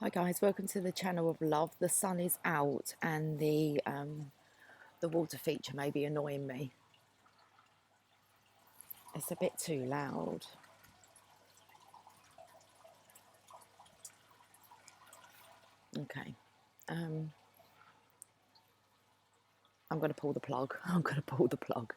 Hi guys, welcome to the channel of love. The sun is out and the water feature may be annoying me. It's a bit too loud. Okay. I'm going to pull the plug. I'm going to pull the plug.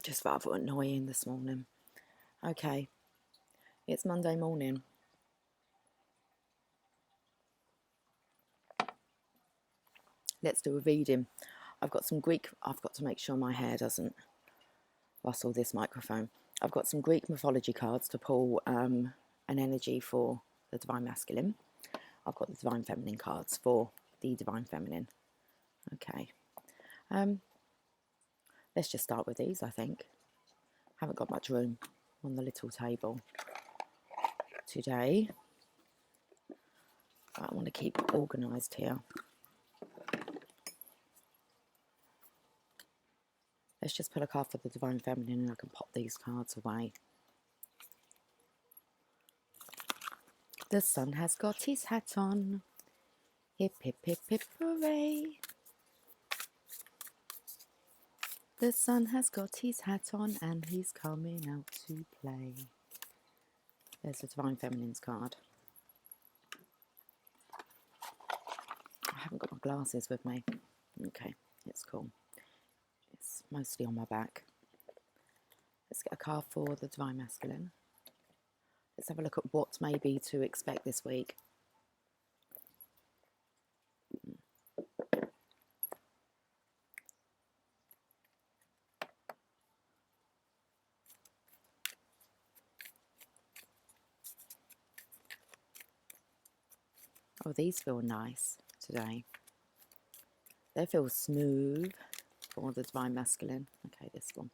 Just rather annoying this morning. Okay. It's Monday morning. Let's do a reading. I've got some Greek. I've got to make sure my hair doesn't rustle this microphone. I've got some Greek mythology cards to pull an energy for the Divine Masculine. I've got the Divine Feminine cards for the Divine Feminine. Okay. Let's just start with these, I think. Haven't got much room on the little table today. I want to keep organised here. Let's just pull a card for the Divine Feminine and I can pop these cards away. The sun has got his hat on. Hip, hip, hip, hip, hooray. The sun has got his hat on and he's coming out to play. There's the Divine Feminine's card. I haven't got my glasses with me. Okay, it's cool. It's mostly on my back. Let's get a card for the Divine Masculine. Let's have a look at what may be to expect this week. Oh, these feel nice today. They feel smooth for the Divine Masculine. Okay, this one.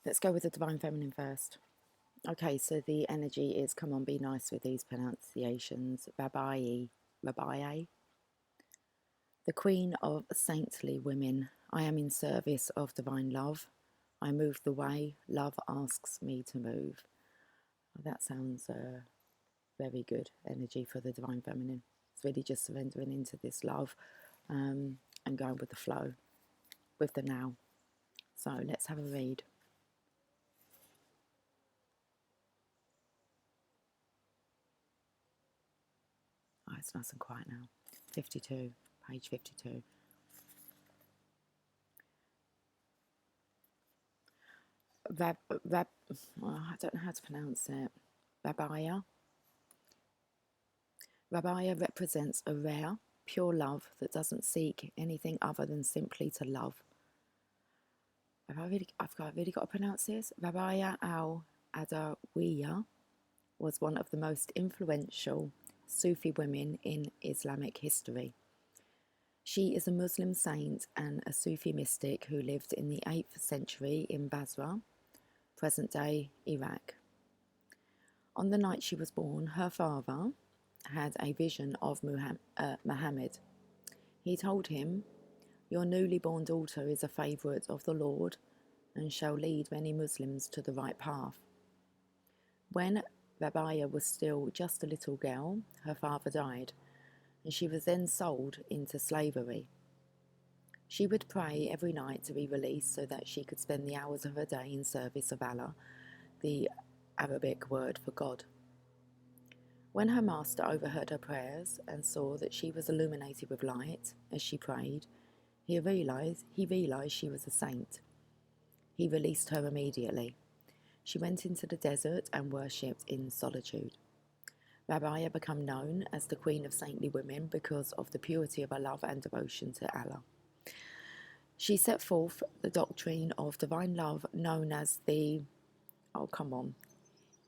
Let's go with the Divine Feminine first. Okay, so the energy is, come on, be nice with these pronunciations. Rabbi, the Queen of Saintly Women. I am in service of divine love. I move the way love asks me to move. Oh, that sounds very good energy for the Divine Feminine. It's really just surrendering into this love and going with the flow, with the now. So let's have a read. Oh, it's nice and quiet now. 52, page 52. I don't know how to pronounce it. Rabaya. Rabaya represents a rare, pure love that doesn't seek anything other than simply to love. I've really got to pronounce this. Rabaya al-Adawiya was one of the most influential Sufi women in Islamic history. She is a Muslim saint and a Sufi mystic who lived in the 8th century in Basra, present-day Iraq. On the night she was born, her father had a vision of Muhammad. He told him, "Your newly born daughter is a favourite of the Lord and shall lead many Muslims to the right path." When Rabia was still just a little girl, her father died, and she was then sold into slavery. She would pray every night to be released so that she could spend the hours of her day in service of Allah, the Arabic word for God. When her master overheard her prayers and saw that she was illuminated with light as she prayed, he realized she was a saint. He released her immediately. She went into the desert and worshipped in solitude. Rabia became known as the Queen of Saintly Women because of the purity of her love and devotion to Allah. She set forth the doctrine of divine love known as the,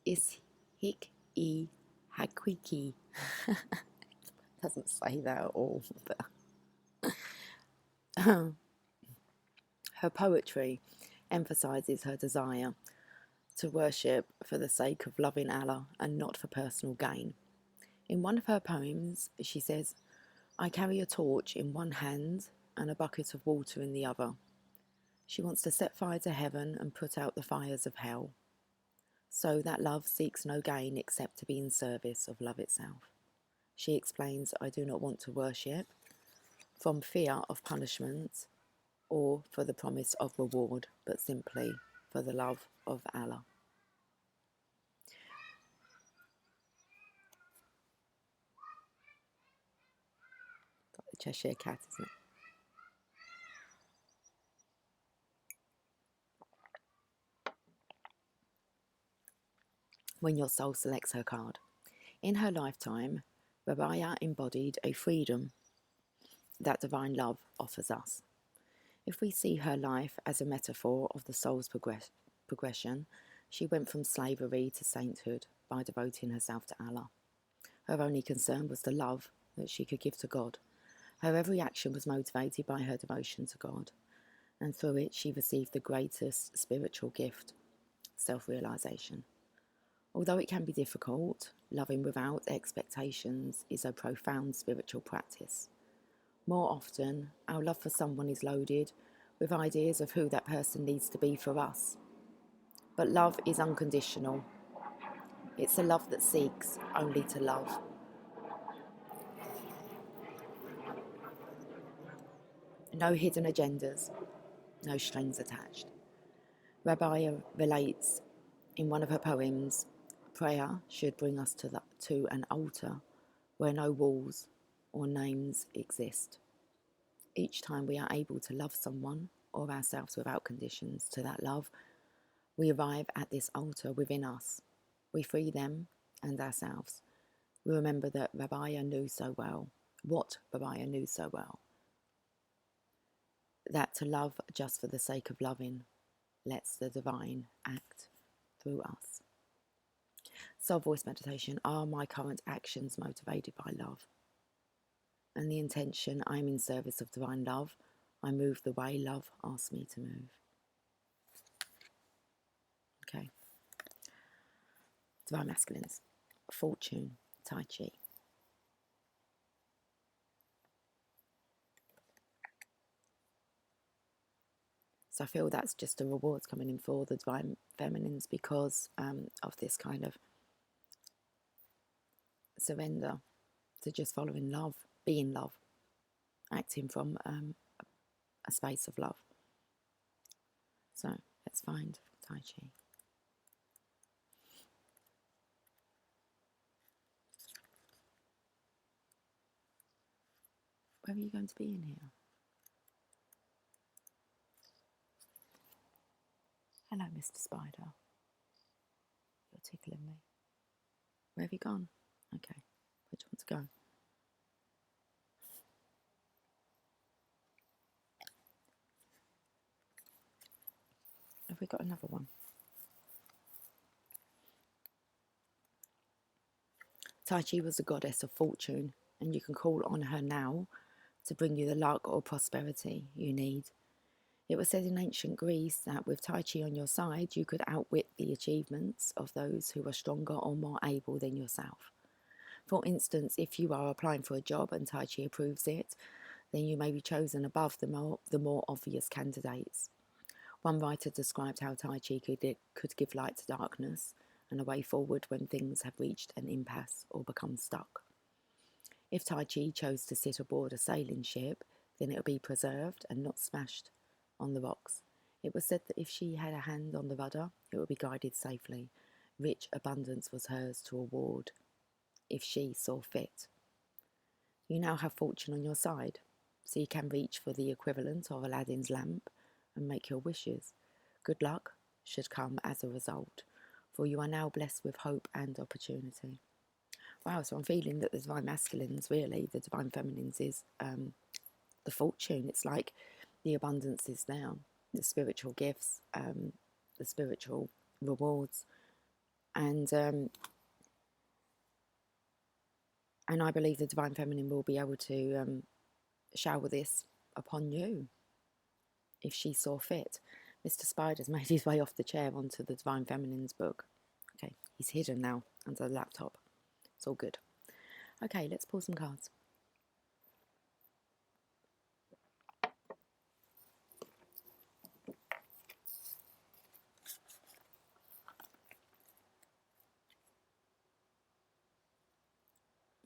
Ishik-i Hakiki. Doesn't say that at all. But her poetry emphasizes her desire to worship for the sake of loving Allah and not for personal gain. In one of her poems, she says, "I carry a torch in one hand and a bucket of water in the other." She wants to set fire to heaven and put out the fires of hell. So that love seeks no gain except to be in service of love itself. She explains, "I do not want to worship from fear of punishment or for the promise of reward, but simply for the love of Allah." Got the Cheshire Cat, isn't it? When your soul selects her card. In her lifetime, Rabia embodied a freedom that divine love offers us. If we see her life as a metaphor of the soul's progression, she went from slavery to sainthood by devoting herself to Allah. Her only concern was the love that she could give to God. Her every action was motivated by her devotion to God, and through it she received the greatest spiritual gift, self-realization. Although it can be difficult, loving without expectations is a profound spiritual practice. More often, our love for someone is loaded with ideas of who that person needs to be for us. But love is unconditional. It's a love that seeks only to love. No hidden agendas, no strings attached. Rabia relates in one of her poems, prayer should bring us to an altar where no walls or names exist. Each time we are able to love someone or ourselves without conditions to that love, we arrive at this altar within us. We free them and ourselves. We remember that Rabia knew so well, what Rabia knew so well, that to love just for the sake of loving lets the divine act through us. Soul voice meditation. Are my current actions motivated by love? And the intention, I am in service of divine love. I move the way love asks me to move. Okay. Divine masculines. Fortune, Tai Chi. So I feel that's just a rewards coming in for the divine feminines because of this kind of surrender to just following love, being love, acting from a space of love. So let's find Tai Chi. Where are you going to be in here? Hello, Mr. Spider. You're tickling me. Where have you gone? Okay, where do you want to go? Have we got another one? Tai Chi was the goddess of fortune, and you can call on her now to bring you the luck or prosperity you need. It was said in ancient Greece that with Tai Chi on your side, you could outwit the achievements of those who are stronger or more able than yourself. For instance, if you are applying for a job and Tai Chi approves it, then you may be chosen above the more obvious candidates. One writer described how Tai Chi could give light to darkness and a way forward when things have reached an impasse or become stuck. If Tai Chi chose to sit aboard a sailing ship, then it would be preserved and not smashed on the rocks. It was said that if she had a hand on the rudder, it would be guided safely. Rich abundance was hers to award if she saw fit. You now have fortune on your side, so you can reach for the equivalent of Aladdin's lamp and make your wishes. Good luck should come as a result, for you are now blessed with hope and opportunity. Wow, so I'm feeling that the divine masculines, really, the divine feminines is the fortune. It's like the abundance is there, the spiritual gifts, the spiritual rewards, and I believe the divine feminine will be able to shower this upon you if she saw fit. Mr. Spider's made his way off the chair onto the Divine Feminine's book. Okay, he's hidden now under the laptop. It's all good. Okay, let's pull some cards.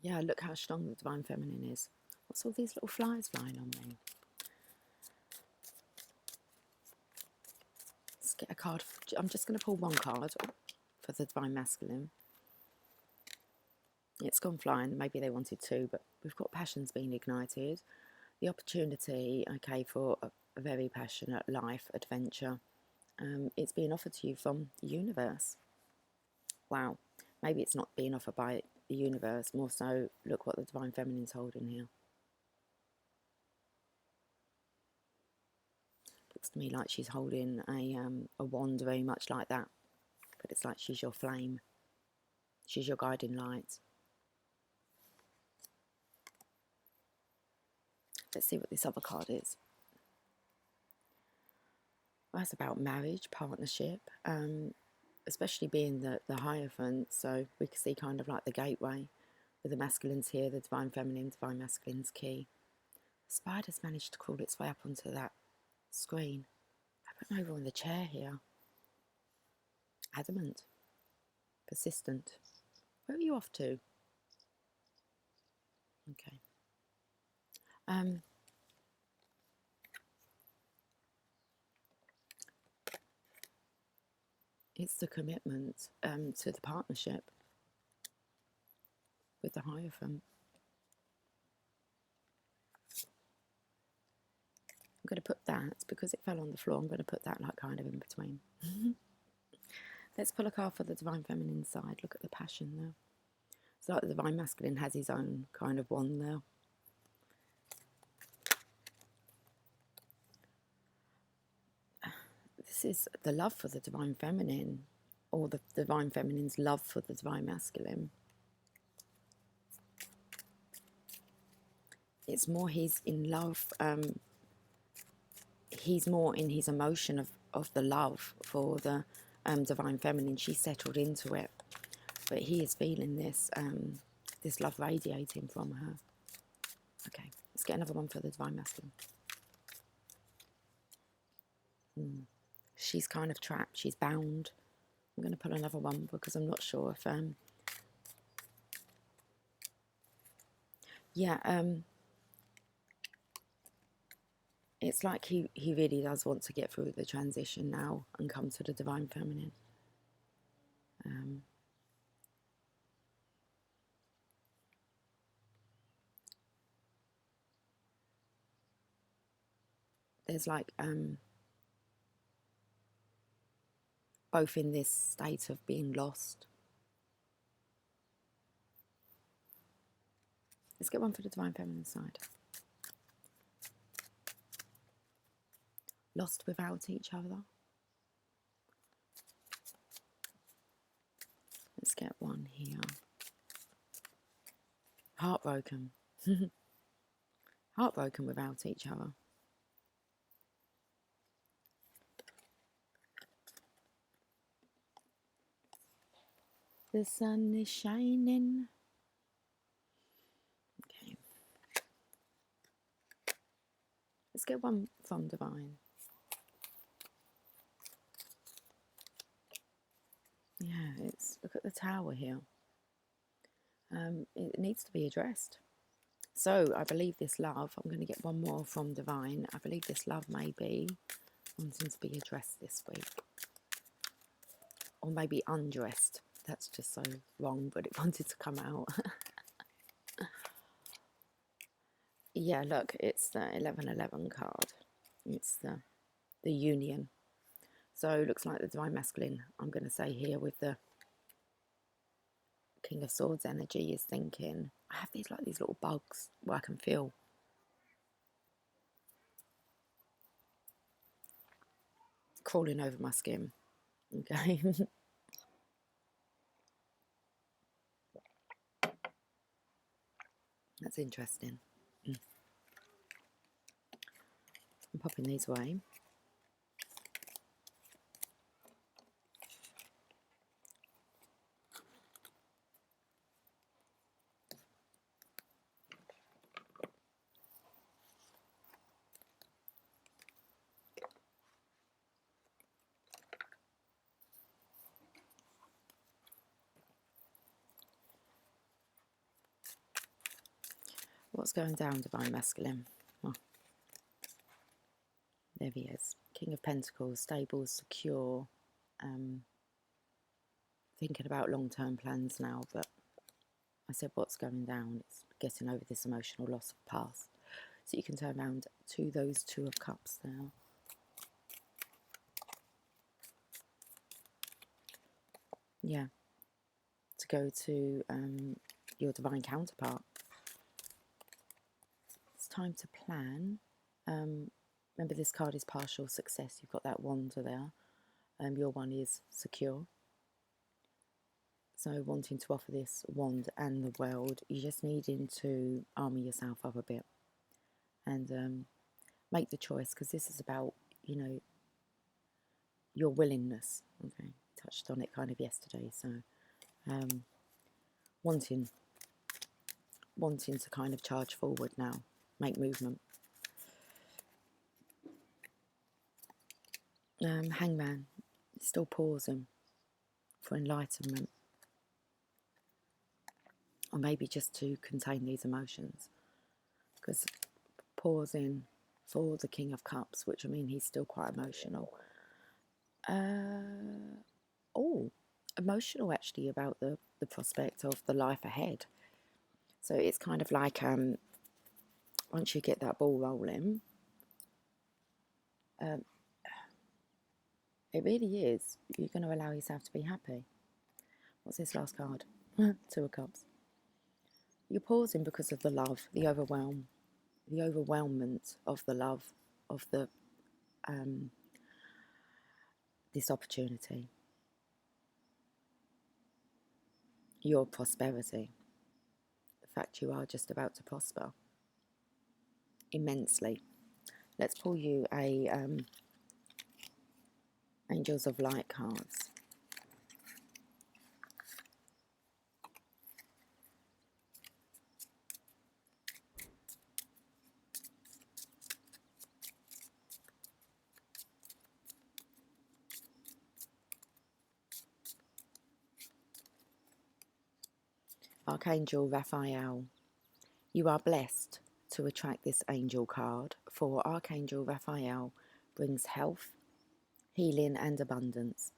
Yeah, look how strong the Divine Feminine is. What's all these little flies flying on me? Let's get a card. I'm just going to pull one card for the Divine Masculine. It's gone flying. Maybe they wanted two, but we've got passions being ignited. The opportunity, okay, for a very passionate life adventure. It's being offered to you from the universe. Wow. Maybe it's not being offered by the universe. More so, look what the Divine Feminine's holding here. Looks to me like she's holding a wand, very much like that. But it's like she's your flame. She's your guiding light. Let's see what this other card is. Well, that's about marriage, partnership, especially being the Hierophant. So we can see kind of like the gateway with the masculines here, the Divine Feminine, Divine Masculine's key. The spider's managed to crawl its way up onto that screen. I put him over on the chair here. Adamant. Persistent. Where are you off to? Okay. It's the commitment to the partnership with the Hierophant. I'm going to put that, because it fell on the floor, I'm going to put that like kind of in between. Let's pull a card for the Divine Feminine side. Look at the passion there. It's like the Divine Masculine has his own kind of wand there. This is the love for the Divine Feminine, or the Divine Feminine's love for the Divine Masculine. It's more he's in love, he's more in his emotion of the love for the Divine Feminine. She's settled into it, but he is feeling this, this love radiating from her. Okay, let's get another one for the Divine Masculine. She's kind of trapped, she's bound. I'm going to pull another one because I'm not sure if, it's like he really does want to get through the transition now and come to the Divine Feminine. There's like, both in this state of being lost. Let's get one for the Divine Feminine side. Lost without each other. Let's get one here. Heartbroken. Heartbroken without each other. The sun is shining. Okay. Let's get one from Divine. Yeah, look at the tower here. It needs to be addressed. So I believe this love, I'm going to get one more from Divine. I believe this love may be wanting to be addressed this week. Or maybe undressed. That's just so wrong, but it wanted to come out. Yeah, look, it's the 1111 card. It's the union. So it looks like the Divine Masculine, I'm going to say here with the King of Swords energy, is thinking, I have these like these little bugs where I can feel. Crawling over my skin. Okay. That's interesting. I'm popping these away. What's going down, Divine Masculine? Oh, there he is. King of Pentacles, stable, secure. Thinking about long-term plans now, but I said what's going down. It's getting over this emotional loss of past. So you can turn around to those Two of Cups now. Yeah. To go to your divine counterpart. It's time to plan. Remember, this card is partial success. You've got that wand there. Your one is secure. So wanting to offer this wand and the world, you're just needing to armour yourself up a bit and make the choice, because this is about, you know, your willingness. Okay, touched on it kind of yesterday. So wanting to kind of charge forward now, make movement. Hangman, still pausing for enlightenment, or maybe just to contain these emotions, because pausing for the King of Cups, which I mean, he's still quite emotional. Emotional actually about the prospect of the life ahead. So it's kind of like once you get that ball rolling, it really is, you're going to allow yourself to be happy. What's this last card? Two of Cups. You're pausing because of the love, the overwhelmment of the love of the this opportunity, your prosperity, the fact you are just about to prosper immensely. Let's pull you a Angels of Light cards. Archangel Raphael, you are blessed to attract this angel card, for Archangel Raphael brings health, healing and abundance.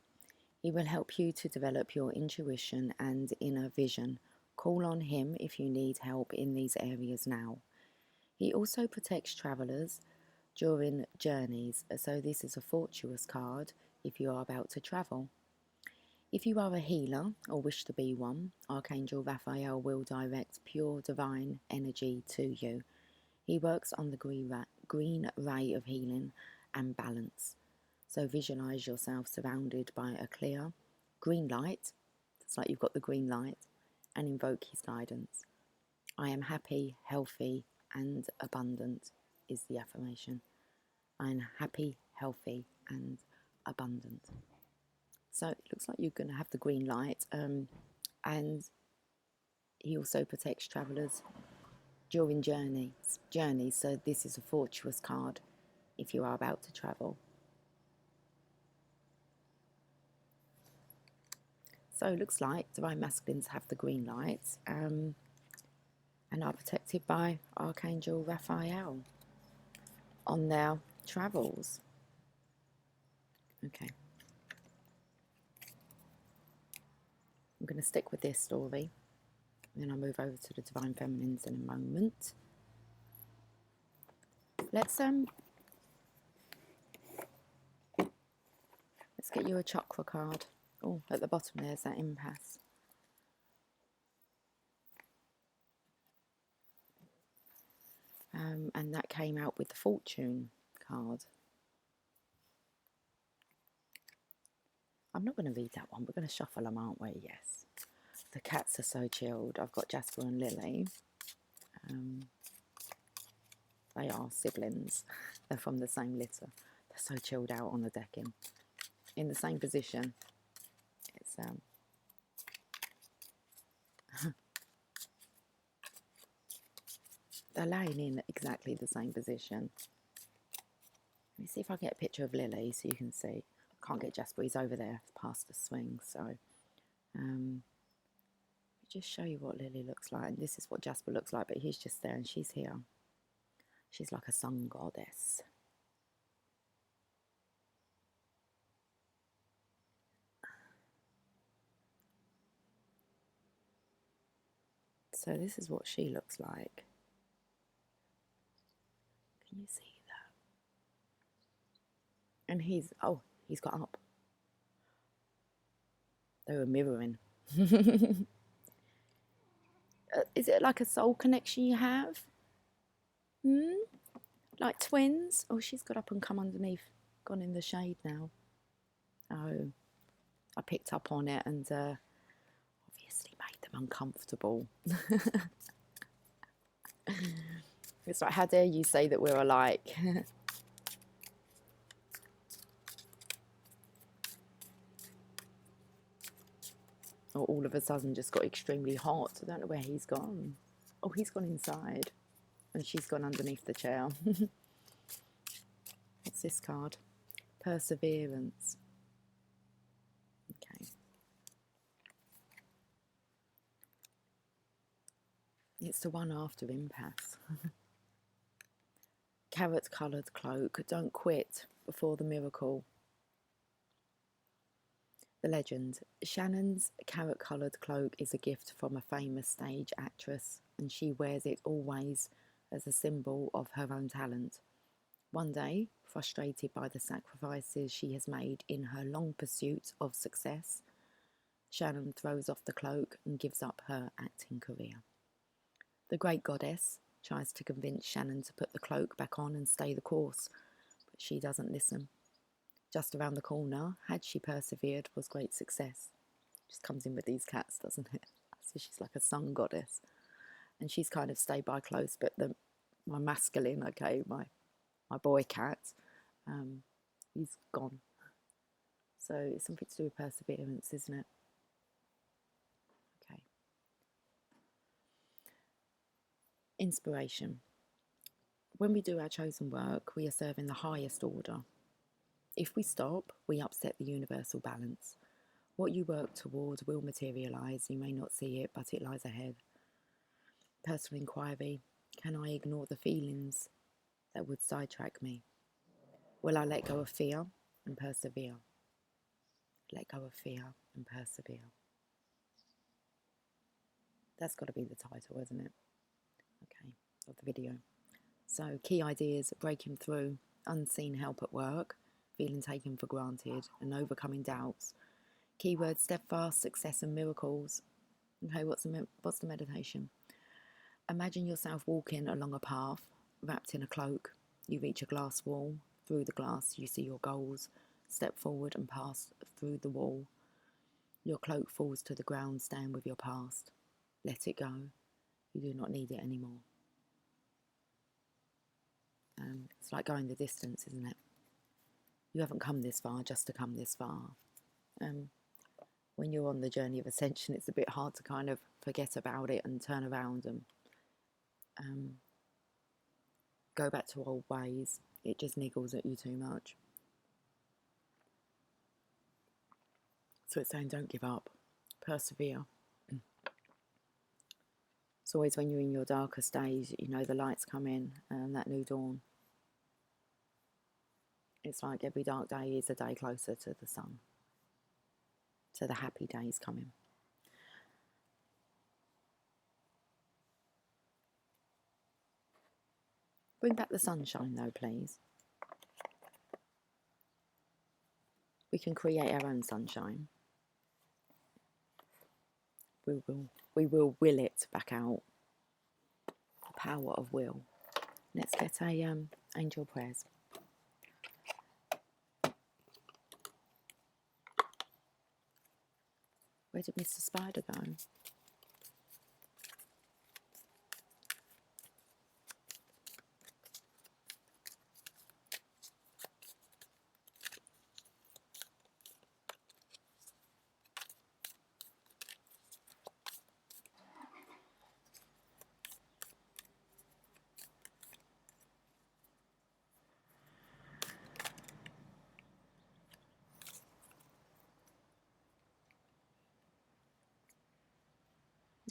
He will help you to develop your intuition and inner vision. Call on him if you need help in these areas now. He also protects travellers during journeys, so this is a fortuitous card if you are about to travel. If you are a healer or wish to be one, Archangel Raphael will direct pure divine energy to you. He works on the green ray of healing and balance. So visualize yourself surrounded by a clear green light. It's like you've got the green light, and invoke his guidance. I am happy, healthy, and abundant is the affirmation. I am happy, healthy, and abundant. So it looks like you're going to have the green light, and he also protects travellers during journeys. So this is a fortuitous card if you are about to travel. So it looks like Divine Masculines have the green light and are protected by Archangel Raphael on their travels. Okay. I'm going to stick with this story. Then I'll move over to the Divine Feminines in a moment. Let's get you a chakra card. Oh, at the bottom there's that impasse. And that came out with the Fortune card. I'm not going to read that one. We're going to shuffle them, aren't we? Yes. The cats are so chilled. I've got Jasper and Lily. They are siblings. They're from the same litter. They're so chilled out on the decking. In the same position. It's they're laying in exactly the same position. Let me see if I get a picture of Lily so you can see. I can't get Jasper, he's over there past the swing, so just show you what Lily looks like. And this is what Jasper looks like, but he's just there and she's here. She's like a sun goddess. So this is what she looks like. Can you see that? And he's got up. They were mirroring. Is it like a soul connection you have? Like twins? Oh, she's got up and come underneath, gone in the shade now. Oh, I picked up on it and obviously made them uncomfortable. It's like, how dare you say that we're alike? Or all of a sudden just got extremely hot. I don't know where he's gone. Oh, he's gone inside. And she's gone underneath the chair. What's this card? Perseverance. Okay. It's the one after impasse. Carrot-coloured cloak. Don't quit before the miracle. The legend. Shannon's carrot-coloured cloak is a gift from a famous stage actress, and she wears it always as a symbol of her own talent. One day, frustrated by the sacrifices she has made in her long pursuit of success, Shannon throws off the cloak and gives up her acting career. The great goddess tries to convince Shannon to put the cloak back on and stay the course, but she doesn't listen. Just around the corner, had she persevered, was great success. Just comes in with these cats, doesn't it? So she's like a sun goddess. And she's kind of stayed by close, but my masculine, okay, my boy cat, he's gone. So it's something to do with perseverance, isn't it? Okay. Inspiration. When we do our chosen work, we are serving the highest order. If we stop, we upset the universal balance. What you work towards will materialise. You may not see it, but it lies ahead. Personal inquiry. Can I ignore the feelings that would sidetrack me? Will I let go of fear and persevere? Let go of fear and persevere. That's got to be the title, isn't it? Okay, of the video. So, key ideas: breaking through, unseen help at work, feeling taken for granted, and overcoming doubts. Keywords: steadfast, success, and miracles. Okay, what's the meditation? Imagine yourself walking along a path, wrapped in a cloak. You reach a glass wall. Through the glass, you see your goals. Step forward and pass through the wall. Your cloak falls to the ground. Stand with your past. Let it go. You do not need it anymore. It's like going the distance, isn't it? You haven't come this far just to come this far. When you're on the journey of ascension, it's a bit hard to kind of forget about it and turn around and go back to old ways. It just niggles at you too much. So it's saying don't give up, persevere. It's always when you're in your darkest days, you know, the lights come in and that new dawn. It's like every dark day is a day closer to the sun, to the happy days coming. Bring back the sunshine though, please. We can create our own sunshine. We will will it back out. The power of will. Let's get a angel prayers. Where did Mr. Spider go?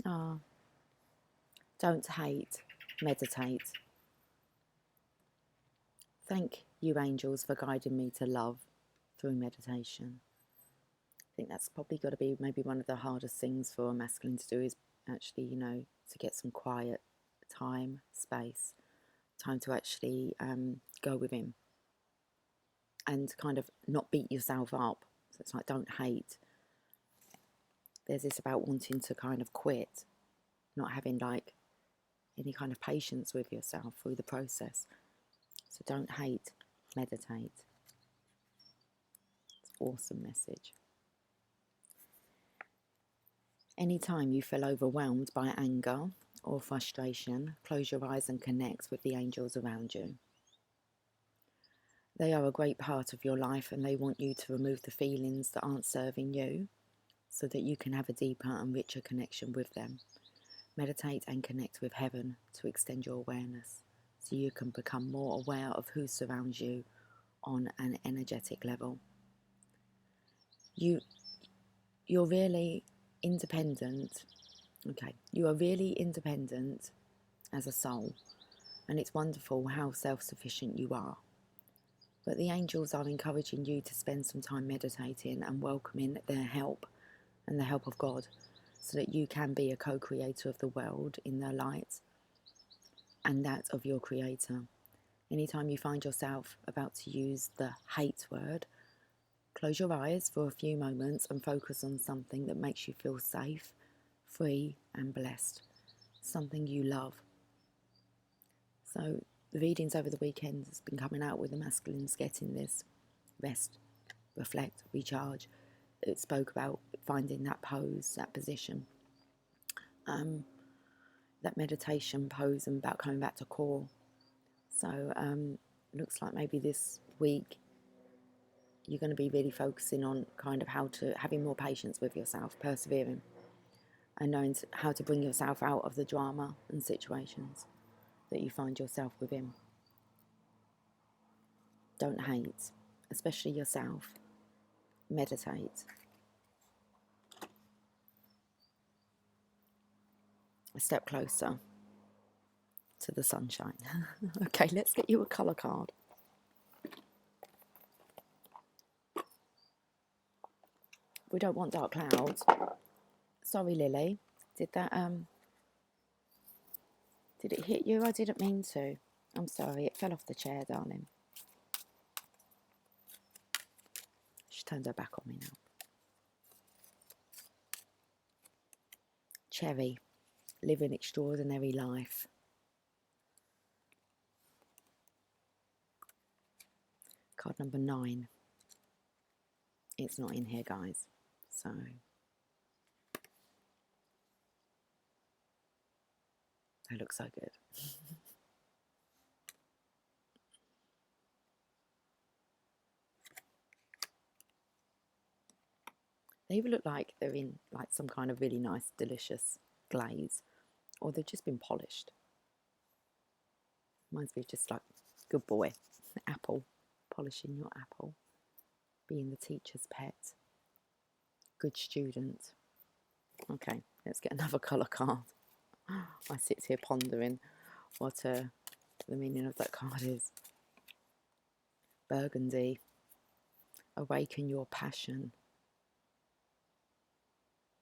Ah, don't hate, meditate. Thank you, angels, for guiding me to love through meditation. I think that's probably got to be maybe one of the hardest things for a masculine to do, is actually, to get some quiet time, space, time to actually go with him and kind of not beat yourself up. So it's like, don't hate. There's this about wanting to kind of quit, not having like any kind of patience with yourself through the process. So don't hate, meditate. It's an awesome message. Anytime you feel overwhelmed by anger or frustration, close your eyes and connect with the angels around you. They are a great part of your life, and they want you to remove the feelings that aren't serving you so that you can have a deeper and richer connection with them. Meditate and connect with heaven to extend your awareness so you can become more aware of who surrounds you on an energetic level. You're really independent. Okay, you are really independent as a soul, and it's wonderful how self-sufficient you are. But the angels are encouraging you to spend some time meditating and welcoming their help and the help of God, so that you can be a co-creator of the world in their light and that of your creator. Anytime you find yourself about to use the hate word, close your eyes for a few moments and focus on something that makes you feel safe, free and blessed, something you love. So the readings over the weekend has been coming out with the masculines getting this rest, reflect, recharge. It spoke about finding that pose, that position, that meditation pose, and about coming back to core. So looks like maybe this week you're going to be really focusing on kind of having more patience with yourself, persevering, and knowing how to bring yourself out of the drama and situations that you find yourself within. Don't hate, especially yourself. Meditate. A step closer to the sunshine. Okay, let's get you a colour card. We don't want dark clouds. Sorry, Lily. Did it hit you? I didn't mean to. I'm sorry, it fell off the chair, darling. She turned her back on me now. Cherry, live an extraordinary life. Card number 9. It's not in here, guys. So they look so good. They either look like they're in like some kind of really nice, delicious glaze, or they've just been polished. Reminds me of just like good boy, apple, polishing your apple, being the teacher's pet, good student. Okay, let's get another colour card. I sit here pondering what the meaning of that card is. Burgundy, awaken your passion.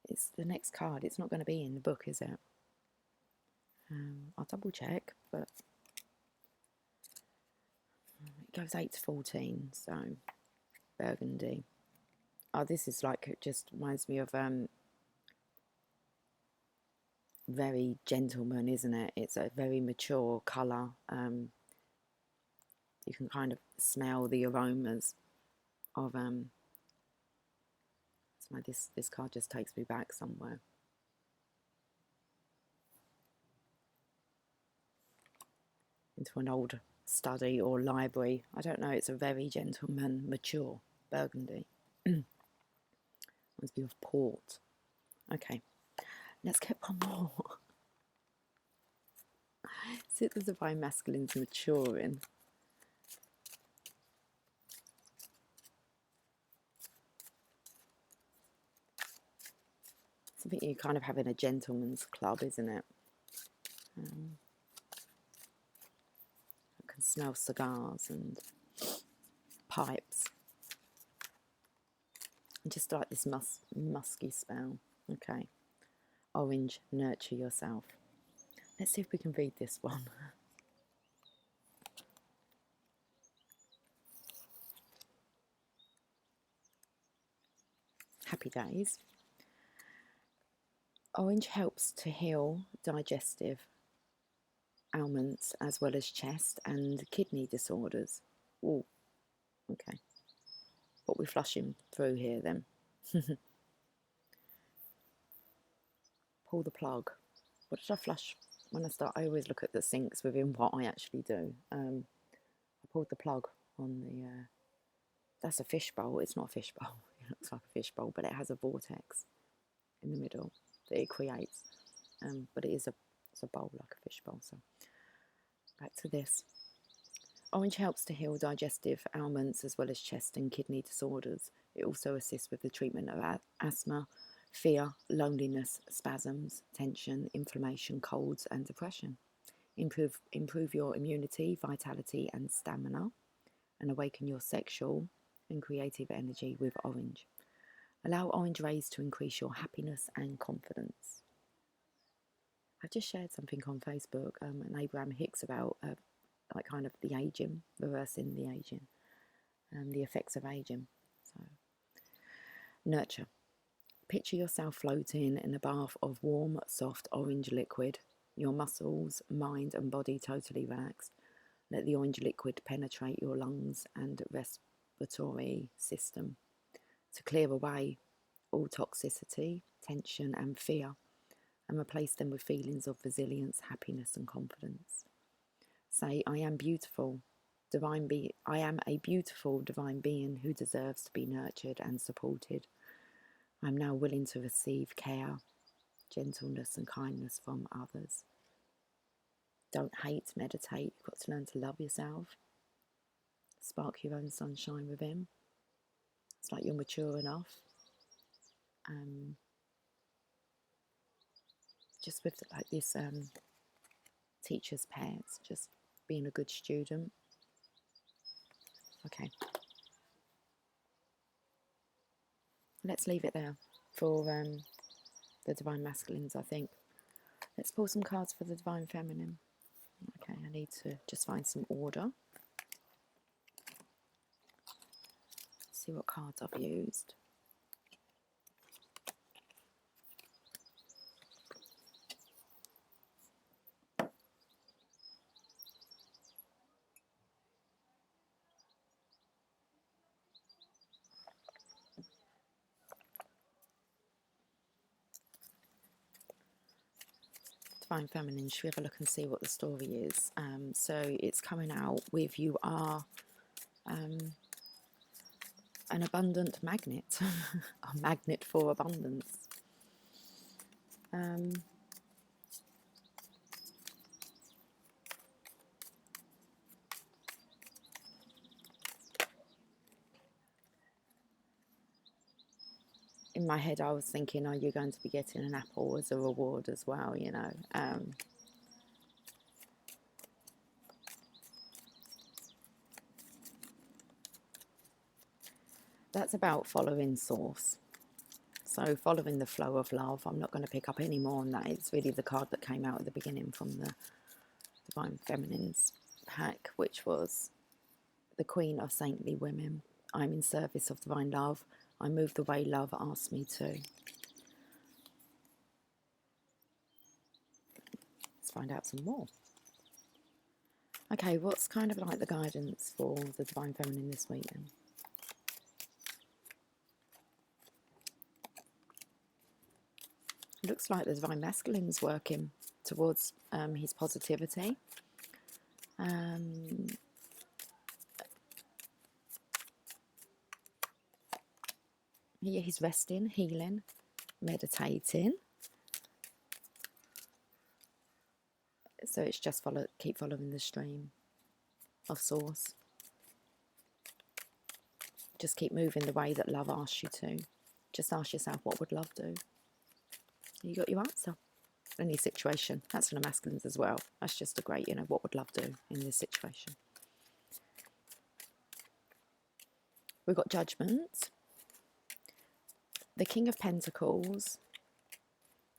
It's the next card. It's not going to be in the book, is it? I'll double check, but it goes 8 to 14, so burgundy. Oh, this is like, it just reminds me of very gentleman, isn't it? It's a very mature colour. You can kind of smell the aromas of so this card just takes me back somewhere. Into an old study or library. I don't know, it's a very gentleman, mature burgundy. Reminds me of port. Okay, let's get one more. See, there's a very masculine's maturing. think you're kind of having a gentleman's club, isn't it? I can smell cigars and pipes. And just like this musky smell. Okay. Orange, nurture yourself. Let's see if we can read this one. Happy days. Orange helps to heal digestive ailments as well as chest and kidney disorders. Oh, okay. What we're flushing through here then. Pull the plug. What did I flush when I start? I always look at the sinks within what I actually do. I pulled the plug on the... that's a fishbowl. It's not a fishbowl. It looks like a fishbowl, but it has a vortex in the middle that it creates. But it's a bowl like a fishbowl. So back to this. Orange helps to heal digestive ailments as well as chest and kidney disorders. It also assists with the treatment of asthma, fear, loneliness, spasms, tension, inflammation, colds and depression. Improve your immunity, vitality and stamina, and awaken your sexual and creative energy with orange. Allow orange rays to increase your happiness and confidence. I just shared something on Facebook, and Abraham Hicks about like kind of the aging, reversing the aging, the effects of aging. So, nurture. Picture yourself floating in a bath of warm, soft orange liquid. Your muscles, mind and body totally relaxed. Let the orange liquid penetrate your lungs and respiratory system to clear away all toxicity, tension and fear, and replace them with feelings of resilience, happiness and confidence. Say, I am beautiful, I am a beautiful divine being who deserves to be nurtured and supported. I am now willing to receive care, gentleness and kindness from others. Don't hate, meditate. You've got to learn to love yourself. Spark your own sunshine within. It's like you're mature enough. Just with like this teacher's pets, just being a good student. Okay. Let's leave it there for the Divine Masculines, I think. Let's pull some cards for the Divine Feminine. Okay, I need to just find some order. See what cards I've used. Divine Feminine, should we have a look and see what the story is? So it's coming out with you are an abundant magnet, a magnet for abundance. In my head, I was thinking, are you going to be getting an apple as a reward as well, you know? That's about following source. So following the flow of love. I'm not going to pick up any more on that. It's really the card that came out at the beginning from the Divine Feminine's pack, which was the Queen of Saintly Women. I'm in service of divine love. I move the way love asks me to. Let's find out some more. Okay, what's kind of like the guidance for the Divine Feminine this week then? Looks like the Divine Masculine's working towards his positivity. He's resting, healing, meditating. So it's just keep following the stream of source. Just keep moving the way that love asks you to. Just ask yourself, what would love do? You got your answer. Any situation. That's for the masculines as well. That's just a great, what would love do in this situation. We've got Judgment, the King of Pentacles,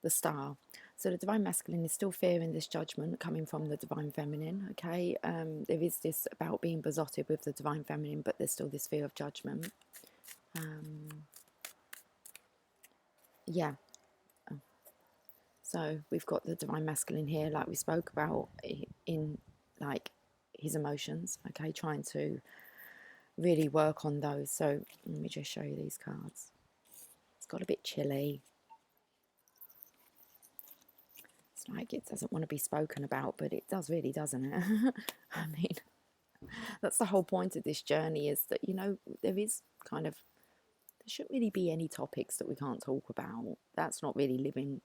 the Star. So the Divine Masculine is still fearing this judgment coming from the Divine Feminine, okay? There is this about being besotted with the Divine Feminine, but there's still this fear of judgment. Yeah. So we've got the Divine Masculine here, like we spoke about, in like his emotions, okay? Trying to really work on those. So let me just show you these cards. It's got a bit chilly. It's like it doesn't want to be spoken about, but it does really, doesn't it? I mean, that's the whole point of this journey, is that, there is kind of, there shouldn't really be any topics that we can't talk about. That's not really living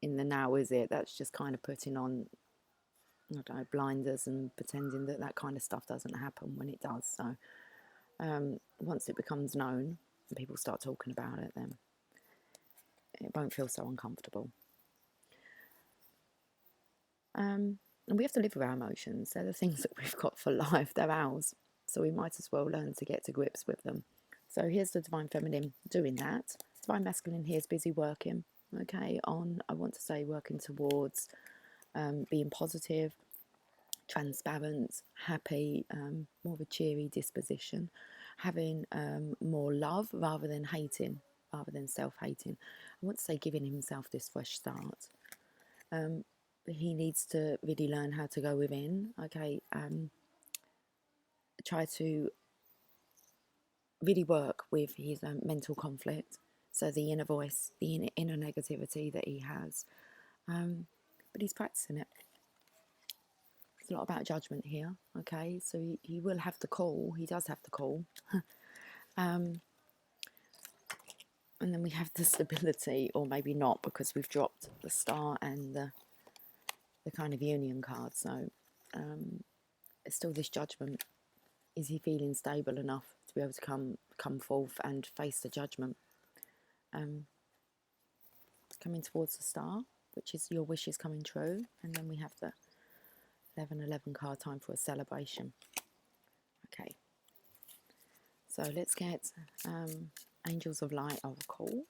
in the now, is it? That's just kind of putting on, I don't know, blinders and pretending that that kind of stuff doesn't happen when it does. So once it becomes known and people start talking about it, then it won't feel so uncomfortable. And we have to live with our emotions. They're the things that we've got for life. They're ours. So we might as well learn to get to grips with them. So here's the Divine Feminine doing that. Divine Masculine here is busy working, okay, on, I want to say, working towards being positive, transparent, happy, more of a cheery disposition, having more love rather than hating, rather than self-hating. I want to say giving himself this fresh start. He needs to really learn how to go within, okay, try to really work with his mental conflict, so the inner voice, the inner negativity that he has, but he's practicing it. It's a lot about judgment here, okay, so he will have the call, he does have the call. And then we have the stability, or maybe not, because we've dropped the Star and the kind of Union card. So it's still this judgment. Is he feeling stable enough to be able to come forth and face the judgment? Coming towards the Star, which is your wishes coming true. And then we have the 1111 card, time for a celebration. Okay. So let's get Angels of Light Oracle.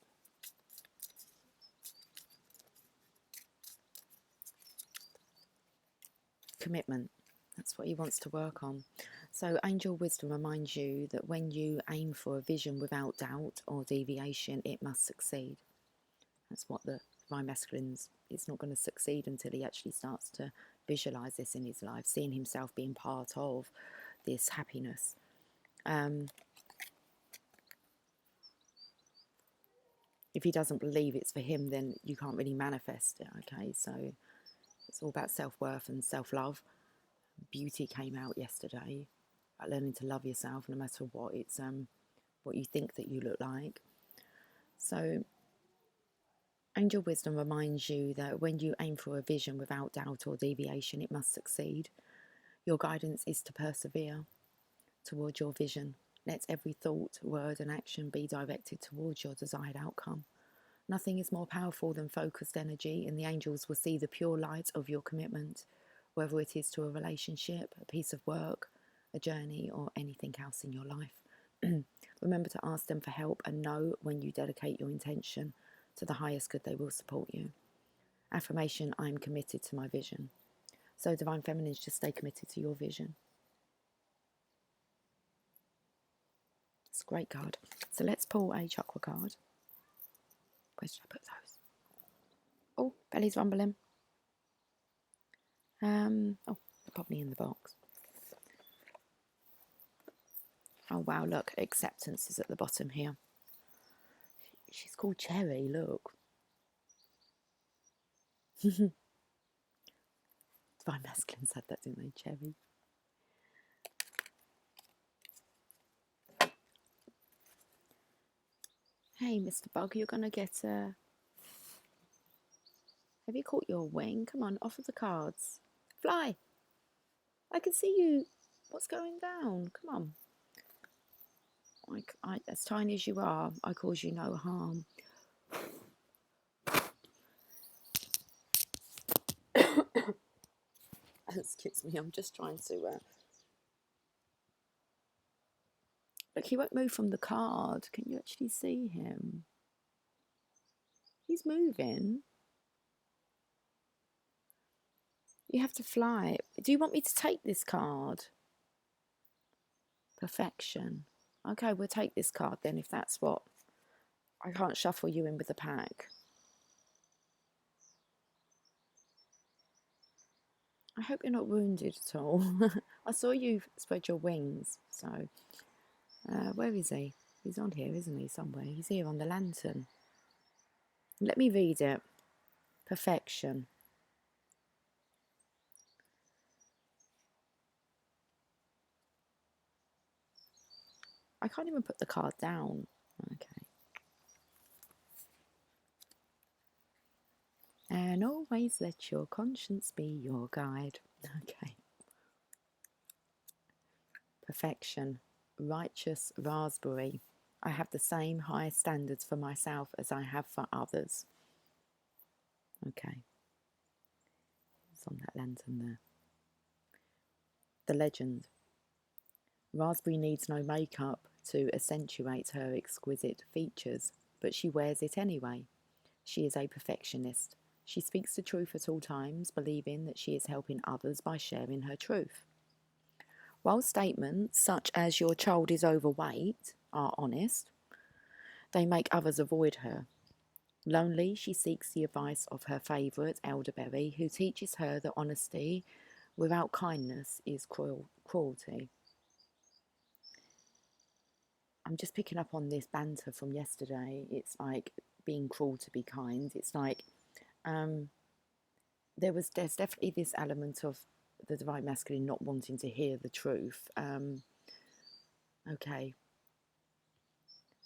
Commitment. That's what he wants to work on. So Angel Wisdom reminds you that when you aim for a vision without doubt or deviation, it must succeed. That's what the Divine Masculine's, it's not going to succeed until he actually starts to visualize this in his life, seeing himself being part of this happiness. If he doesn't believe it's for him, then you can't really manifest it, okay? So it's all about self-worth and self-love. Beauty came out yesterday, about learning to love yourself no matter what. It's what you think that you look like. So Angel Wisdom reminds you that when you aim for a vision without doubt or deviation, it must succeed. Your guidance is to persevere towards your vision. Let every thought, word and action be directed towards your desired outcome. Nothing is more powerful than focused energy, and the angels will see the pure light of your commitment, whether it is to a relationship, a piece of work, a journey, or anything else in your life. Remember to ask them for help, and know when you dedicate your intention to the highest good, they will support you. Affirmation: I am committed to my vision. So Divine Feminines, just stay committed to your vision. It's a great card. So let's pull a chakra card. Where should I put those? Oh, belly's rumbling. Oh, they're probably in the box. Oh wow, look, acceptance is at the bottom here. She's called Cherry, look. Divine Masculine said that, didn't they? Cherry. Hey, Mr. Bug, you're going to get a... Have you caught your wing? Come on, off of the cards. Fly! I can see you. What's going down? Come on. As tiny as you are, I cause you no harm. Excuse me, I'm just trying to... Look, he won't move from the card. Can you actually see him? He's moving. You have to fly. Do you want me to take this card? Perfection. Okay, we'll take this card then if that's what... I can't shuffle you in with the pack. I hope you're not wounded at all. I saw you spread your wings, so... where is he? He's on here, isn't he, somewhere? He's here on the lantern. Let me read it. Perfection. I can't even put the card down. Okay. And always let your conscience be your guide. Okay. Perfection. Righteous raspberry. I have the same high standards for myself as I have for others. Okay. It's on that lantern there. The legend. Raspberry needs no makeup to accentuate her exquisite features, but she wears it anyway. She is a perfectionist. She speaks the truth at all times, believing that she is helping others by sharing her truth. While statements such as your child is overweight are honest, they make others avoid her. Lonely, she seeks the advice of her favourite elderberry, who teaches her that honesty without kindness is cruelty. I'm just picking up on this banter from yesterday. It's like being cruel to be kind. It's like there's definitely this element of the divine masculine not wanting to hear the truth. Okay.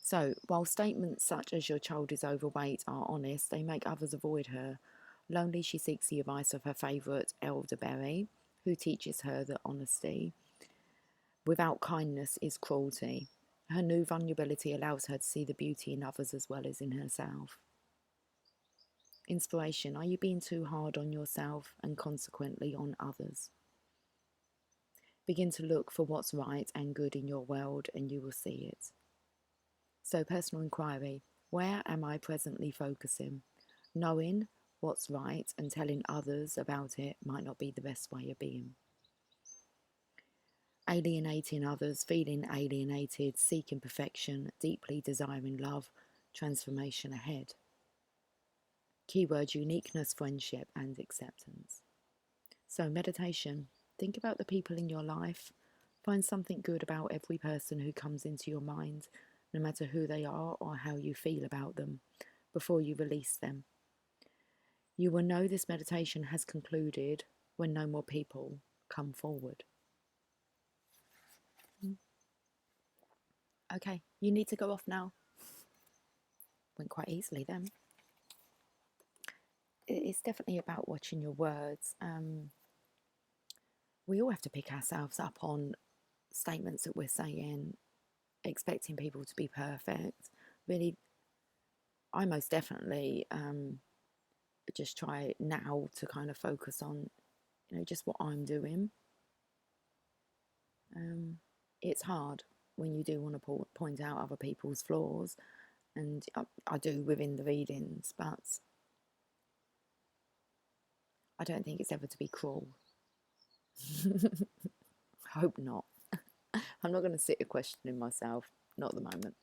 So, while statements such as your child is overweight are honest, they make others avoid her. Lonely, she seeks the advice of her favourite elderberry, who teaches her that honesty without kindness is cruelty. Her new vulnerability allows her to see the beauty in others as well as in herself. Inspiration. Are you being too hard on yourself and consequently on others? Begin to look for what's right and good in your world and you will see it. So, personal inquiry. Where am I presently focusing? Knowing what's right and telling others about it might not be the best way of being. Alienating others, feeling alienated, seeking perfection, deeply desiring love, transformation ahead. Keyword uniqueness, friendship, and acceptance. So, meditation. Think about the people in your life. Find something good about every person who comes into your mind, no matter who they are or how you feel about them, before you release them. You will know this meditation has concluded when no more people come forward. Okay, you need to go off now. Went quite easily then. It's definitely about watching your words. We all have to pick ourselves up on statements that we're saying, expecting people to be perfect. Really, I most definitely just try now to kind of focus on, just what I'm doing. It's hard when you do want to point out other people's flaws, and I do within the readings, but I don't think it's ever to be cruel. I hope not. I'm not going to sit here questioning myself, not at the moment.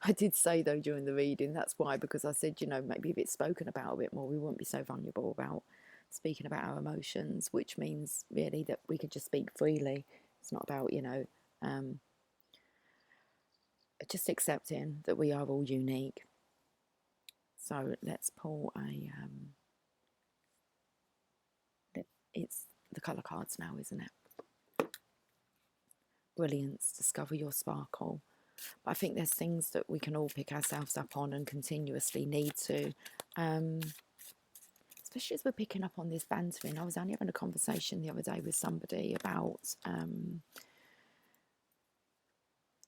I did say though during the reading, that's why, because I said, maybe if it's spoken about a bit more, we wouldn't be so vulnerable about speaking about our emotions, which means really that we could just speak freely. It's not about, just accepting that we are all unique. So let's pull it's the colour cards now, isn't it? Brilliance, discover your sparkle. But I think there's things that we can all pick ourselves up on and continuously need to, especially as we're picking up on this bantering. I was only having a conversation the other day with somebody about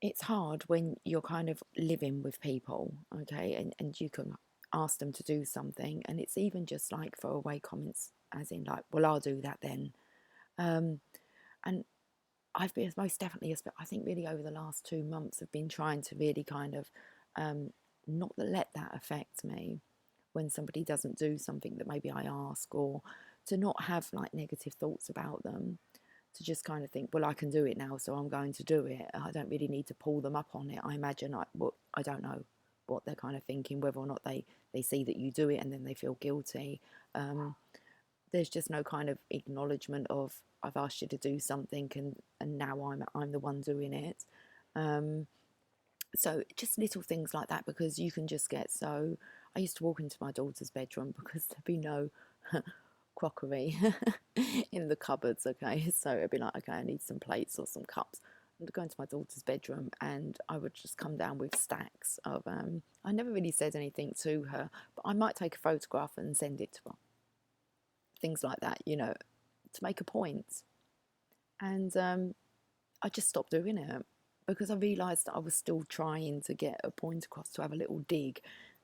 it's hard when you're kind of living with people, okay, and you can ask them to do something, and it's even just like throwaway comments, as in like, well, I'll do that then. And I've been most definitely, I think really over the last 2 months, I've been trying to really kind of not let that affect me when somebody doesn't do something that maybe I ask, or to not have like negative thoughts about them, to just kind of think, well, I can do it now, so I'm going to do it. I don't really need to pull them up on it. I imagine, I don't know what they're kind of thinking, whether or not they see that you do it and then they feel guilty. There's just no kind of acknowledgement of, I've asked you to do something, and now I'm the one doing it. So just little things like that, because you can just get so. I used to walk into my daughter's bedroom because there'd be no crockery in the cupboards, okay? So it'd be like, okay, I need some plates or some cups. I'd go into my daughter's bedroom and I would just come down with stacks of, I never really said anything to her, but I might take a photograph and send it to her. Things like that, you know, to make a point. And I just stopped doing it because I realised that I was still trying to get a point across, to have a little dig.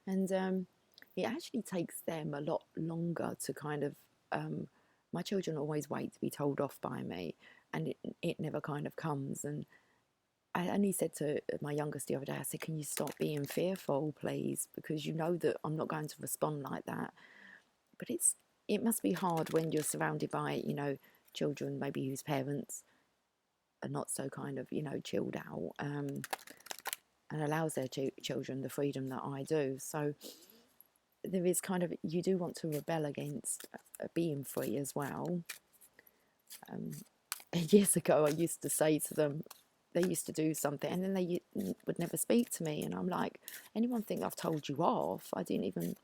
And it actually takes them a lot longer to kind of, my children always wait to be told off by me, and it never kind of comes. And I only said to my youngest the other day, I said, can you stop being fearful, please? Because you know that I'm not going to respond like that. But it must be hard when you're surrounded by, you know, children maybe whose parents are not so kind of, you know, chilled out, and allows their children the freedom that I do. So there is kind of, you do want to rebel against being free as well. Years ago, I used to say to them, they used to do something and then they would never speak to me. And I'm like, anyone think I've told you off? I didn't even,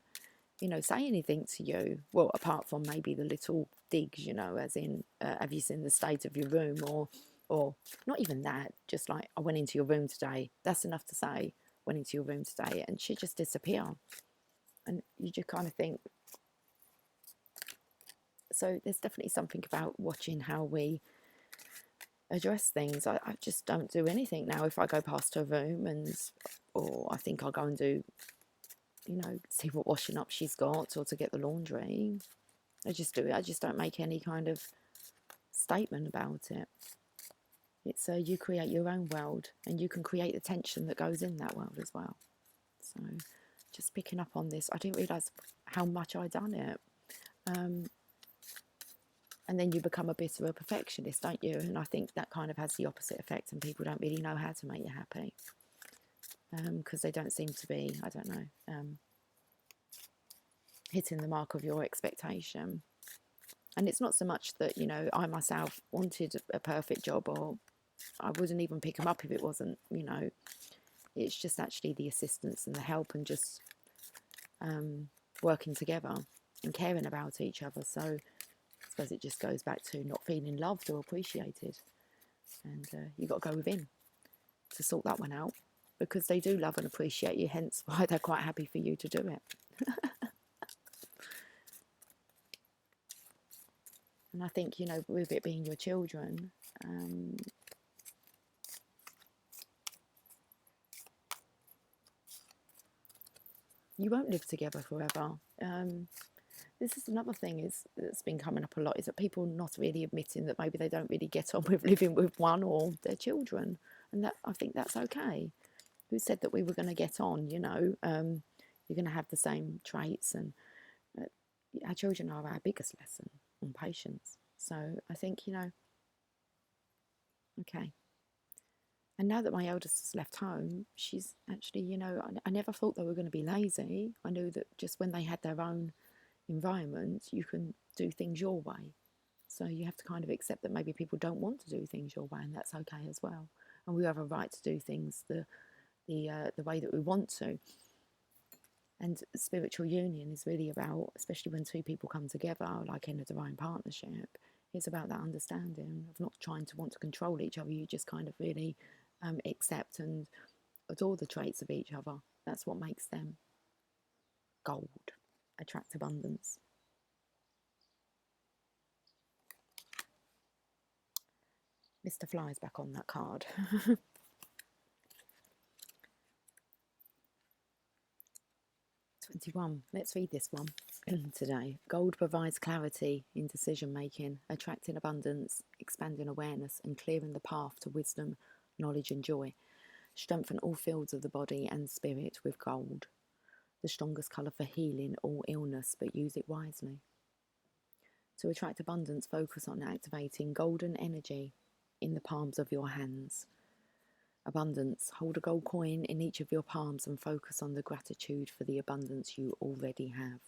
you know, say anything to you. Well, apart from maybe the little digs, you know, as in, have you seen the state of your room? Or not even that, just like, I went into your room today. That's enough to say, went into your room today, and she'd just disappear. And you just kind of think, so there's definitely something about watching how we address things. I just don't do anything now. If I go past her room or I think I'll go and do, you know, see what washing up she's got, or to get the laundry, I just do it. I just don't make any kind of statement about it. It's you create your own world, and you can create the tension that goes in that world as well. So just picking up on this, I didn't realise how much I'd done it. And then you become a bit of a perfectionist, don't you? And I think that kind of has the opposite effect, and people don't really know how to make you happy, because they don't seem to be, I don't know, hitting the mark of your expectation. And it's not so much that, you know, I myself wanted a perfect job, or I wouldn't even pick them up if it wasn't, you know. It's just actually the assistance and the help, and just working together and caring about each other. So I suppose it just goes back to not feeling loved or appreciated. And you've got to go within to sort that one out, because they do love and appreciate you, hence why they're quite happy for you to do it. And I think, you know, with it being your children, you won't live together forever. This is another thing that's been coming up a lot, is that people not really admitting that maybe they don't really get on with living with one or their children. And that, I think that's okay. Who said that we were going to get on, you know? You're going to have the same traits, and our children are our biggest lesson on patience. So I think, you know, okay. And now that my eldest has left home, she's actually, you know, I never thought they were going to be lazy. I knew that just when they had their own environment, you can do things your way. So you have to kind of accept that maybe people don't want to do things your way, and that's okay as well. And we have a right to do things the way that we want to. And spiritual union is really about, especially when two people come together, like in a divine partnership, it's about that understanding of not trying to want to control each other. You just kind of really accept and adore the traits of each other. That's what makes them gold, attract abundance. Mr. Fly's back on that card. 21. Let's read this one today. Gold provides clarity in decision making, attracting abundance, expanding awareness, and clearing the path to wisdom, knowledge, and joy. Strengthen all fields of the body and spirit with gold, the strongest colour for healing all illness, but use it wisely. To attract abundance, focus on activating golden energy in the palms of your hands. Abundance. Hold a gold coin in each of your palms and focus on the gratitude for the abundance you already have.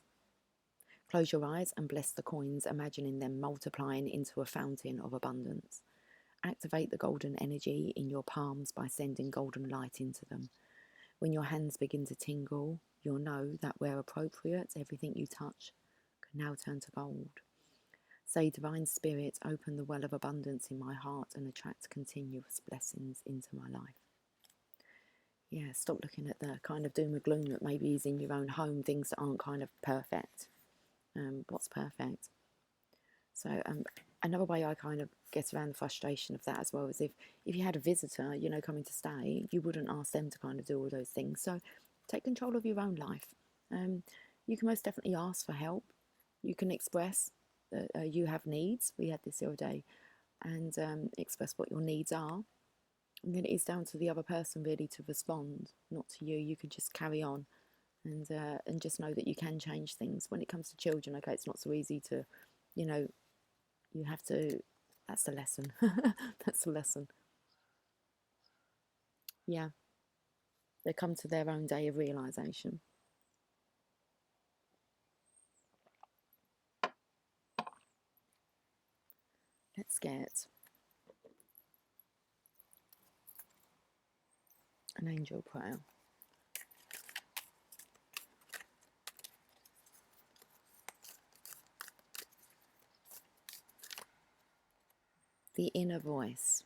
Close your eyes and bless the coins, imagining them multiplying into a fountain of abundance. Activate the golden energy in your palms by sending golden light into them. When your hands begin to tingle, you'll know that where appropriate, everything you touch can now turn to gold. Say, Divine Spirit, open the well of abundance in my heart and attract continuous blessings into my life. Yeah, stop looking at the kind of doom and gloom that maybe is in your own home, things that aren't kind of perfect. What's perfect? So another way I kind of get around the frustration of that as well is if you had a visitor, you know, coming to stay, you wouldn't ask them to kind of do all those things. So take control of your own life. You can most definitely ask for help. You can express that you have needs. We had this the other day, and express what your needs are. And then it is down to the other person really to respond, not to you. You can just carry on and just know that you can change things. When it comes to children, okay, it's not so easy to, you know, you have to, that's the lesson. That's the lesson. Yeah. They come to their own day of realisation. Let's get an angel prayer. The inner voice.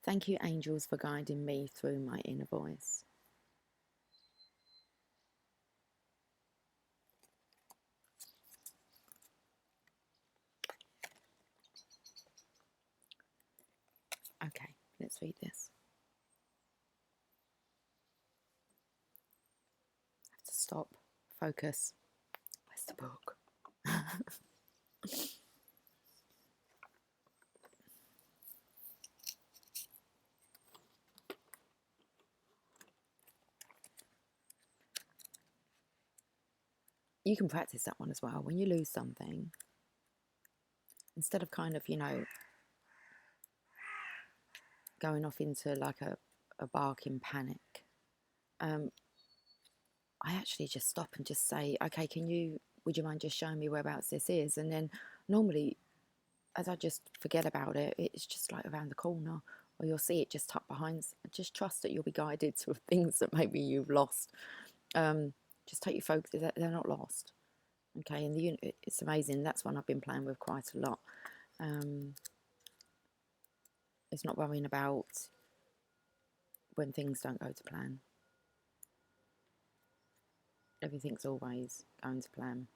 Thank you, angels, for guiding me through my inner voice. Okay, let's read this. I have to stop, focus. Where's the book? You can practice that one as well. When you lose something, instead of kind of, you know, going off into like a barking panic, I actually just stop and just say, okay, would you mind just showing me whereabouts this is? And then normally, as I just forget about it, it's just like around the corner, or you'll see it just tucked behind. Just trust that you'll be guided to things that maybe you've lost. Just take your focus, they're not lost. Okay, and it's amazing. That's one I've been playing with quite a lot. It's not worrying about when things don't go to plan. Everything's always going to plan.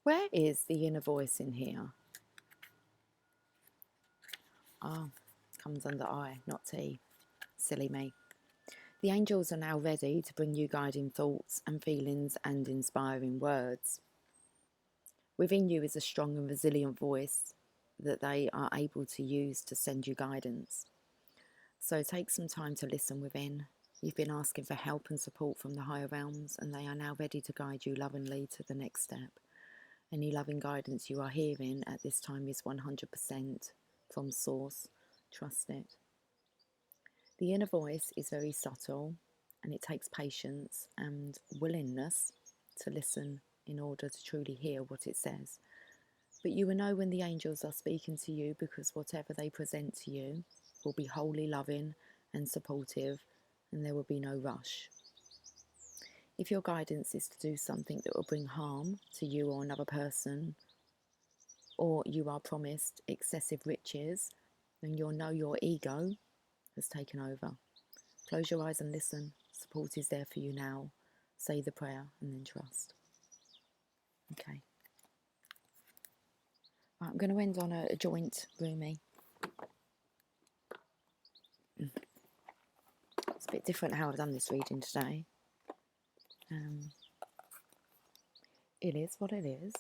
Where is the inner voice in here? Oh, comes under I, not T. Silly me. The angels are now ready to bring you guiding thoughts and feelings and inspiring words. Within you is a strong and resilient voice that they are able to use to send you guidance. So take some time to listen within. You've been asking for help and support from the higher realms, and they are now ready to guide you lovingly to the next step. Any loving guidance you are hearing at this time is 100% from Source. Trust it. The inner voice is very subtle, and it takes patience and willingness to listen in order to truly hear what it says. But you will know when the angels are speaking to you, because whatever they present to you will be wholly loving and supportive, and there will be no rush. If your guidance is to do something that will bring harm to you or another person, or you are promised excessive riches, then you'll know your ego has taken over. Close your eyes and listen. Support is there for you now. Say the prayer and then trust. Okay. Right, I'm going to end on a joint Rumi. It's a bit different how I've done this reading today. Um, it is what it is.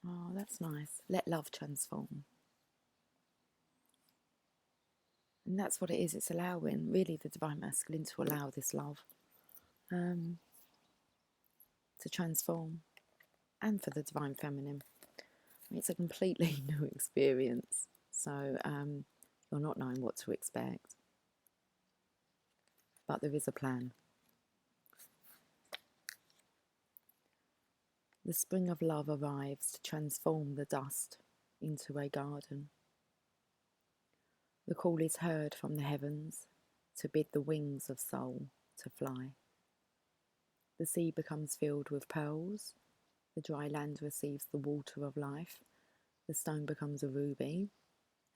Oh, that's nice. Let love transform. And that's what it is. It's allowing, really, the divine masculine to allow this love to transform, and for the divine feminine. It's a completely new experience. So you're not knowing what to expect. But there is a plan. The spring of love arrives to transform the dust into a garden. The call is heard from the heavens to bid the wings of soul to fly. The sea becomes filled with pearls. The dry land receives the water of life. The stone becomes a ruby,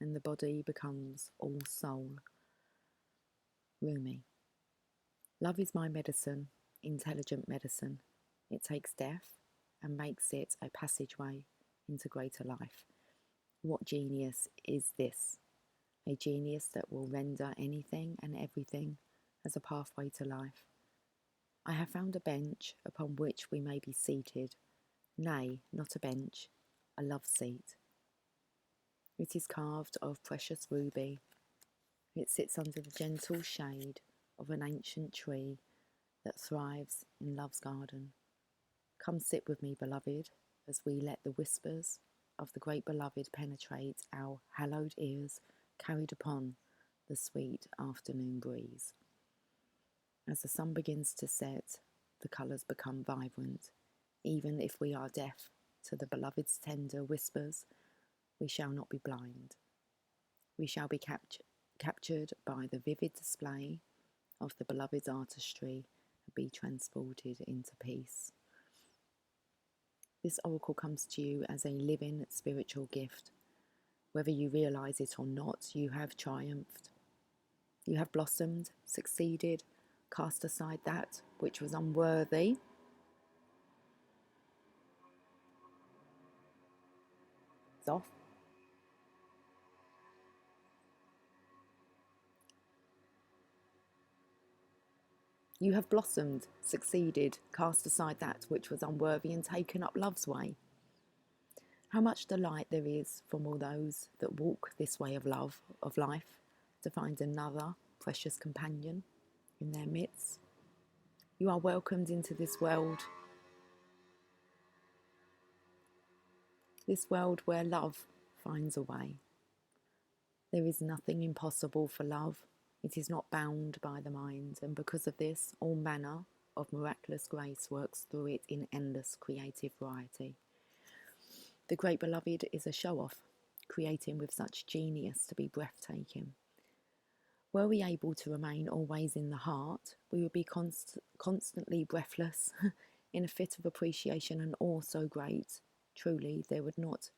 and the body becomes all soul. Rumi. Love is my medicine, intelligent medicine. It takes death and makes it a passageway into greater life. What genius is this? A genius that will render anything and everything as a pathway to life. I have found a bench upon which we may be seated. Nay, not a bench, a love seat. It is carved of precious ruby. It sits under the gentle shade of an ancient tree that thrives in love's garden. Come sit with me, beloved, as we let the whispers of the great beloved penetrate our hallowed ears, carried upon the sweet afternoon breeze. As the sun begins to set, the colours become vibrant. Even if we are deaf to the beloved's tender whispers, we shall not be blind. We shall be captured by the vivid display of the beloved's artistry and be transported into peace. This oracle comes to you as a living spiritual gift. Whether you realise it or not, you have triumphed. You have blossomed, succeeded, cast aside that which was unworthy. It's off. You have blossomed, succeeded, cast aside that which was unworthy, and taken up love's way. How much delight there is from all those that walk this way of love, of life, to find another precious companion in their midst. You are welcomed into this world where love finds a way. There is nothing impossible for love. It is not bound by the mind, and because of this, all manner of miraculous grace works through it in endless creative variety. The great beloved is a show-off, creating with such genius to be breathtaking. Were we able to remain always in the heart, we would be constantly breathless, in a fit of appreciation and awe so great, truly there would not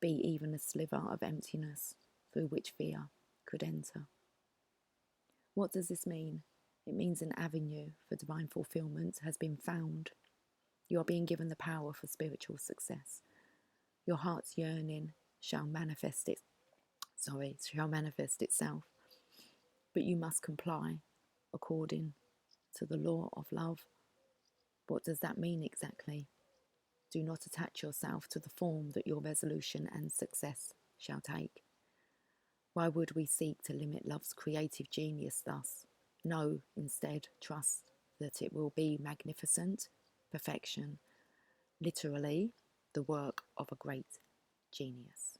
be even a sliver of emptiness through which fear could enter. What does this mean? It means an avenue for divine fulfillment has been found. You are being given the power for spiritual success. Your heart's yearning shall manifest itself. But you must comply according to the law of love. What does that mean exactly? Do not attach yourself to the form that your resolution and success shall take. Why would we seek to limit love's creative genius thus? No, instead, trust that it will be magnificent perfection, literally the work of a great genius.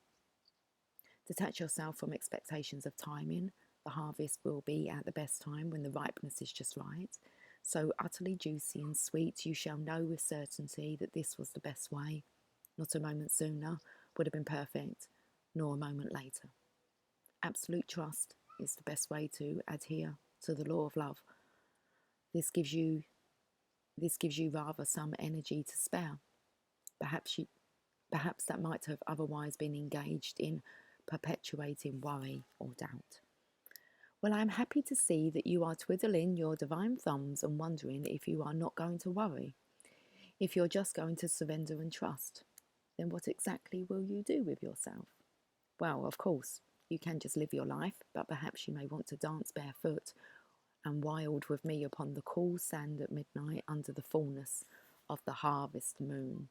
Detach yourself from expectations of timing. The harvest will be at the best time when the ripeness is just right. So utterly juicy and sweet, you shall know with certainty that this was the best way. Not a moment sooner would have been perfect, nor a moment later. Absolute trust is the best way to adhere to the law of love. This gives you rather some energy to spare. Perhaps that might have otherwise been engaged in perpetuating worry or doubt. Well, I am happy to see that you are twiddling your divine thumbs and wondering if you are not going to worry, if you're just going to surrender and trust. Then what exactly will you do with yourself? Well, of course, you can just live your life, but perhaps you may want to dance barefoot and wild with me upon the cool sand at midnight under the fullness of the harvest moon.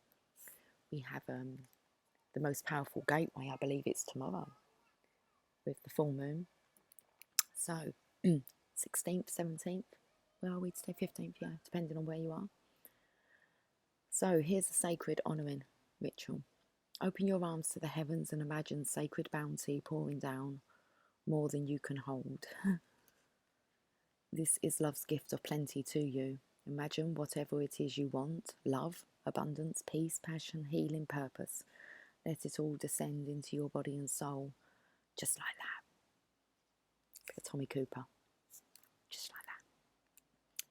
We have the most powerful gateway, I believe it's tomorrow, with the full moon. So, 16th, 17th, where are we today? 15th, yeah, depending on where you are. So, here's a sacred honouring ritual. Open your arms to the heavens and imagine sacred bounty pouring down more than you can hold. This is love's gift of plenty to you. Imagine whatever it is you want: love, abundance, peace, passion, healing, purpose. Let it all descend into your body and soul, just like that. Bit of Tommy Cooper, just like that.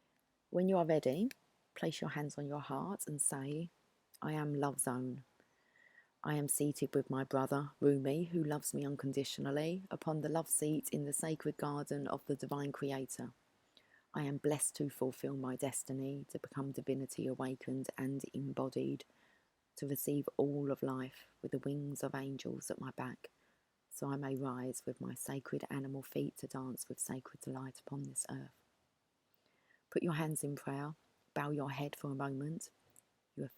When you are ready, place your hands on your heart and say, I am love zone. I am seated with my brother, Rumi, who loves me unconditionally, upon the love seat in the sacred garden of the divine creator. I am blessed to fulfill my destiny, to become divinity awakened and embodied, to receive all of life with the wings of angels at my back, so I may rise with my sacred animal feet to dance with sacred delight upon this earth. Put your hands in prayer, bow your head for a moment. You have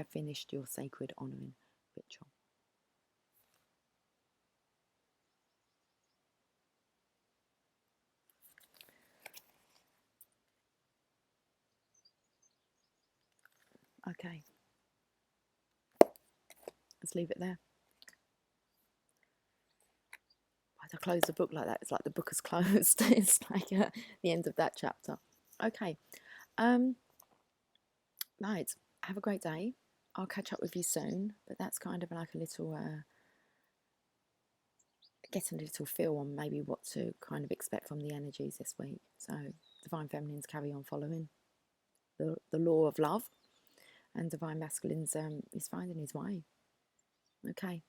finished your sacred honouring ritual. Okay, let's leave it there. Why do I close the book like that? It's like the book is closed. It's like the end of that chapter. Okay. Right. Have a great day. I'll catch up with you soon. But that's kind of like a little, getting a little feel on maybe what to kind of expect from the energies this week. So Divine Feminines carry on following the law of love, and Divine Masculines is finding his way. Okay.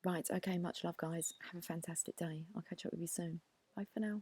Right. Okay. Much love, guys. Have a fantastic day. I'll catch up with you soon. Bye for now.